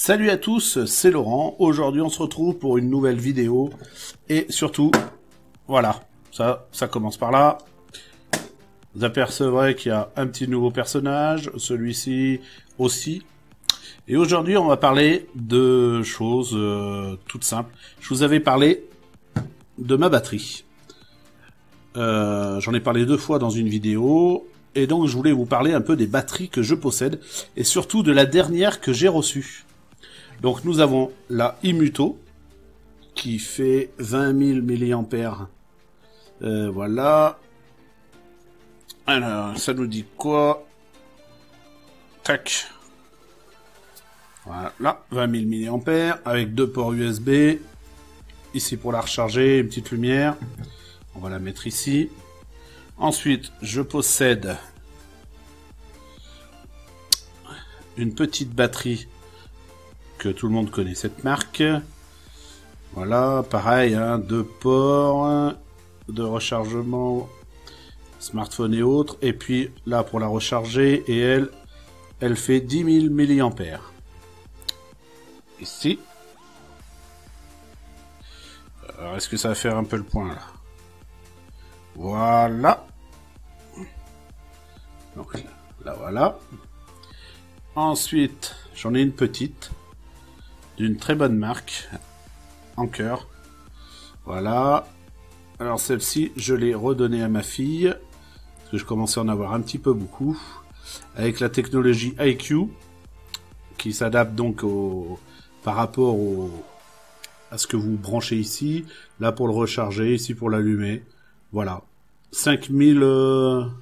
Salut à tous, c'est Laurent. Aujourd'hui, on se retrouve pour une nouvelle vidéo. Et surtout, voilà, ça commence par là. Vous apercevrez qu'il y a un petit nouveau personnage, celui-ci aussi. Et aujourd'hui, on va parler de choses toutes simples. Je vous avais parlé de ma batterie. J'en ai parlé 2 fois dans une vidéo. Et donc, je voulais vous parler un peu des batteries que je possède. Et surtout de la dernière que j'ai reçue. Donc, nous avons la Immuto, qui fait 20 000 mAh. Voilà. Alors, ça nous dit quoi? Tac. Voilà, 20 000 mAh, avec 2 ports USB. Ici pour la recharger, une petite lumière. On va la mettre ici. Ensuite, je possède une petite batterie que tout le monde connaît, cette marque. Voilà, pareil, 2 ports de rechargement, smartphone et autres. Et puis là, pour la recharger, et elle fait 10 000 mAh. Ici. Alors, est-ce que ça va faire un peu le point, là? Voilà. Donc là, voilà. Ensuite, j'en ai une petite, d'une très bonne marque, Anker. Voilà. Alors celle-ci, je l'ai redonnée à ma fille, parce que je commençais à en avoir un petit peu beaucoup, avec la technologie iQ, qui s'adapte donc par rapport à ce que vous branchez ici, là pour le recharger, ici pour l'allumer. Voilà. 5000... on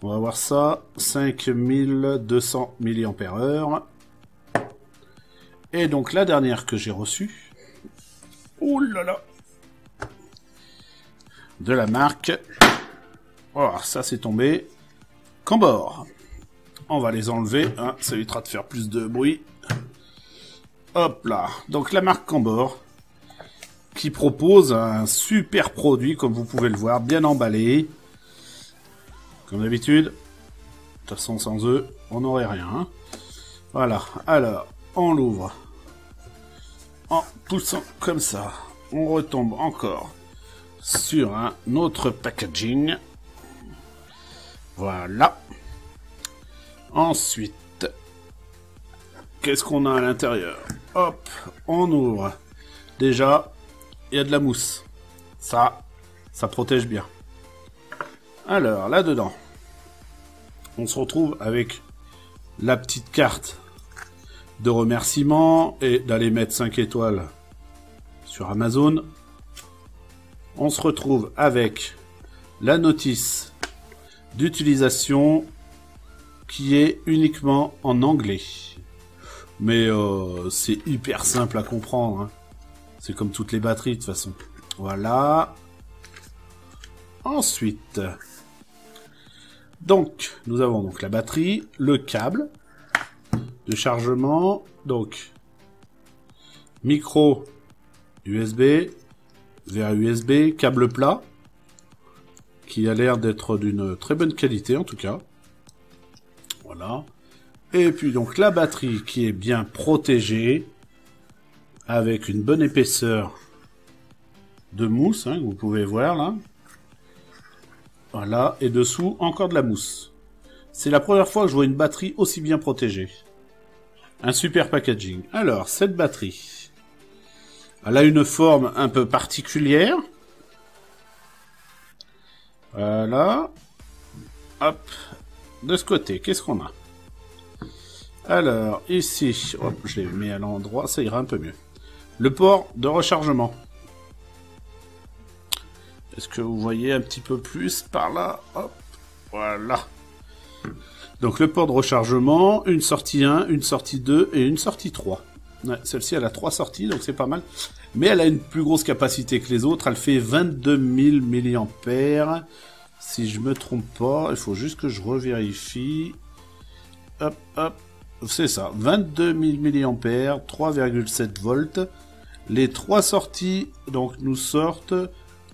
va voir ça. 5200 mAh. Et donc la dernière que j'ai reçue. Ouh là là. De la marque. Oh, ça c'est tombé. Cambor. On va les enlever. Hein, ça évitera de faire plus de bruit. Hop là. Donc la marque Cambor, qui propose un super produit, comme vous pouvez le voir, bien emballé. Comme d'habitude. De toute façon, sans eux, on n'aurait rien. Hein. Voilà. Alors, on l'ouvre. En poussant comme ça. On retombe encore sur un autre packaging. Voilà. Ensuite, qu'est-ce qu'on a à l'intérieur? Hop, on ouvre. Déjà, il y a de la mousse. Ça protège bien. Alors, là-dedans, on se retrouve avec la petite carte de remerciement et d'aller mettre 5 étoiles sur Amazon. On se retrouve avec la notice d'utilisation qui est uniquement en anglais. Mais c'est hyper simple à comprendre. Hein. C'est comme toutes les batteries de toute façon. Voilà. Ensuite, donc, nous avons donc la batterie, le câble de chargement, donc micro USB vers USB, câble plat, qui a l'air d'être d'une très bonne qualité en tout cas. Voilà. Et puis donc la batterie qui est bien protégée, avec une bonne épaisseur de mousse, hein, que vous pouvez voir là. Voilà, et dessous, encore de la mousse. C'est la première fois que je vois une batterie aussi bien protégée. Un super packaging. Alors, cette batterie, elle a une forme un peu particulière. Voilà. Hop. De ce côté, qu'est-ce qu'on a? Alors, ici, hop, je l'ai mis à l'endroit, ça ira un peu mieux. Le port de rechargement. Est-ce que vous voyez un petit peu plus par là? Hop, voilà. Donc le port de rechargement, une sortie 1, une sortie 2 et une sortie 3. Ouais, celle-ci, elle a 3 sorties, donc c'est pas mal. Mais elle a une plus grosse capacité que les autres. Elle fait 22 000 mAh. Si je me trompe pas, il faut juste que je revérifie. Hop, hop. C'est ça, 22 000 mAh, 3,7 volts. Les 3 sorties donc nous sortent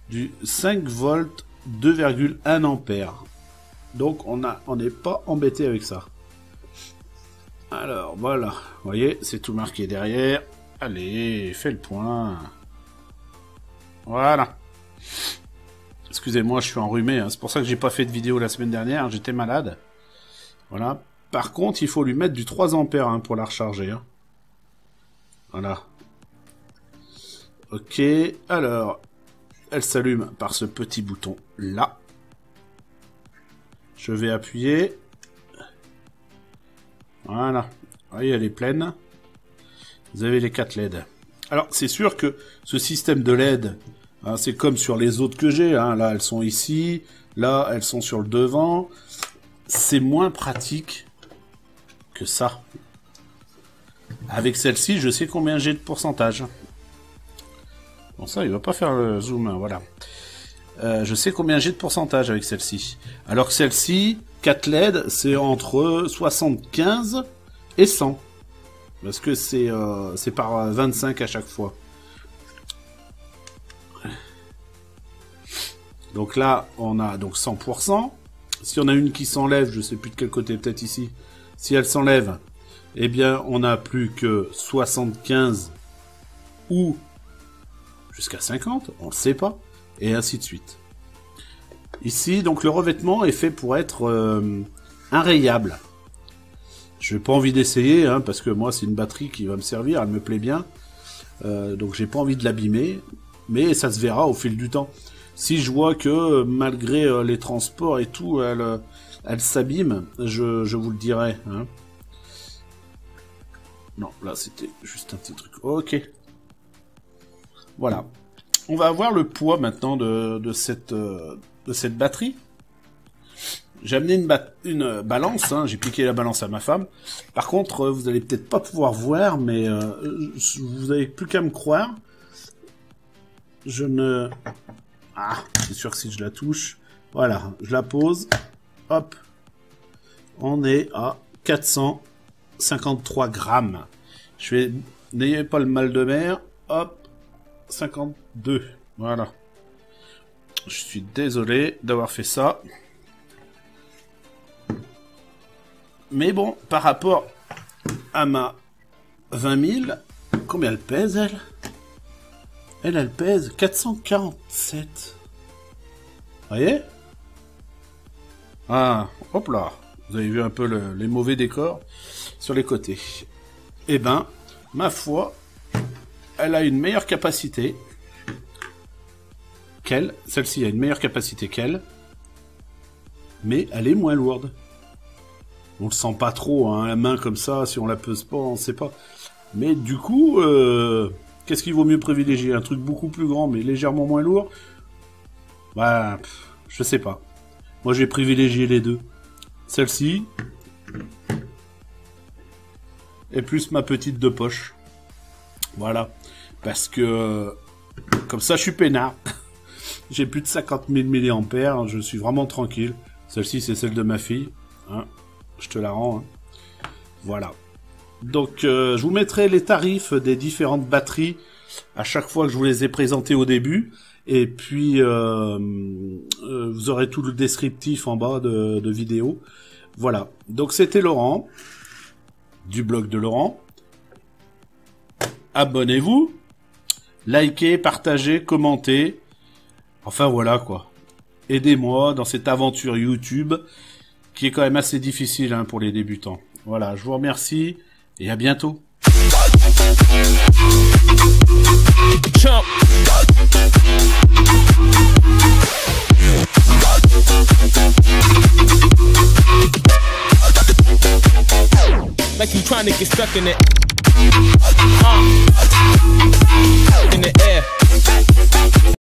du 5 volts, 2,1 ampères. Donc on n'est pas embêté avec ça. Alors, voilà. Vous voyez, c'est tout marqué derrière. Allez, fais le point. Voilà. Excusez-moi, je suis enrhumé. Hein. C'est pour ça que j'ai pas fait de vidéo la semaine dernière. J'étais malade. Voilà. Par contre, il faut lui mettre du 3 ampères hein, pour la recharger. Hein. Voilà. Ok. Alors, elle s'allume par ce petit bouton là. Je vais appuyer. Voilà. Vous voyez, elle est pleine. Vous avez les 4 LED. Alors, c'est sûr que ce système de LED, hein, c'est comme sur les autres que j'ai. Hein. Là, elles sont ici. Là, elles sont sur le devant. C'est moins pratique que ça. Avec celle-ci, je sais combien j'ai de pourcentage. Bon, ça, il va pas faire le zoom. Hein, voilà. Je sais combien j'ai de pourcentage avec celle-ci. Alors que celle-ci, 4 LED, c'est entre 75 et 100. Parce que c'est par 25 à chaque fois. Donc là, on a donc 100%. Si on a une qui s'enlève, je sais plus de quel côté, peut-être ici. Si elle s'enlève, eh bien, on n'a plus que 75 ou jusqu'à 50, on le sait pas. Et ainsi de suite. Ici, donc le revêtement est fait pour être inrayable. Je n'ai pas envie d'essayer, hein, parce que moi c'est une batterie qui va me servir, elle me plaît bien. Donc j'ai pas envie de l'abîmer, mais ça se verra au fil du temps. Si je vois que malgré les transports et tout, elle s'abîme, je vous le dirai. Hein. Non, là c'était juste un petit truc. Ok. Voilà. On va voir le poids maintenant de cette batterie. J'ai amené une balance, hein, j'ai piqué la balance à ma femme. Par contre, vous allez peut-être pas pouvoir voir, mais vous avez plus qu'à me croire. Je ne... Ah, c'est sûr que si je la touche... Voilà, je la pose. Hop. On est à 453 grammes. Je vais... N'ayez pas le mal de mer. Hop. 52. Voilà. Je suis désolé d'avoir fait ça. Mais bon, par rapport à ma 20 000, combien elle pèse, elle ? Elle pèse 447. Vous voyez ? Ah, hop là. Vous avez vu un peu les mauvais décors sur les côtés. Eh ben, ma foi, elle a une meilleure capacité qu'elle. Celle-ci a une meilleure capacité qu'elle. Mais elle est moins lourde. On le sent pas trop, hein, la main comme ça, si on la pèse pas, on sait pas. Mais du coup, qu'est-ce qu'il vaut mieux privilégier ? Un truc beaucoup plus grand, mais légèrement moins lourd ? Bah, je sais pas. Moi, j'ai privilégié les deux. Celle-ci, et plus ma petite de poche. Voilà. Parce que, comme ça, je suis peinard. J'ai plus de 50 000 mAh, je suis vraiment tranquille. Celle-ci, c'est celle de ma fille. Hein. Je te la rends. Hein. Voilà. Donc, je vous mettrai les tarifs des différentes batteries à chaque fois que je vous les ai présentées au début. Et puis, vous aurez tout le descriptif en bas de vidéo. Voilà. Donc, c'était Laurent, du blog de Laurent. Abonnez-vous, likez, partagez, commentez. Enfin, voilà, quoi. Aidez-moi dans cette aventure YouTube qui est quand même assez difficile hein, pour les débutants. Voilà, je vous remercie et à bientôt. Like you trying to get stuck in it. In the air.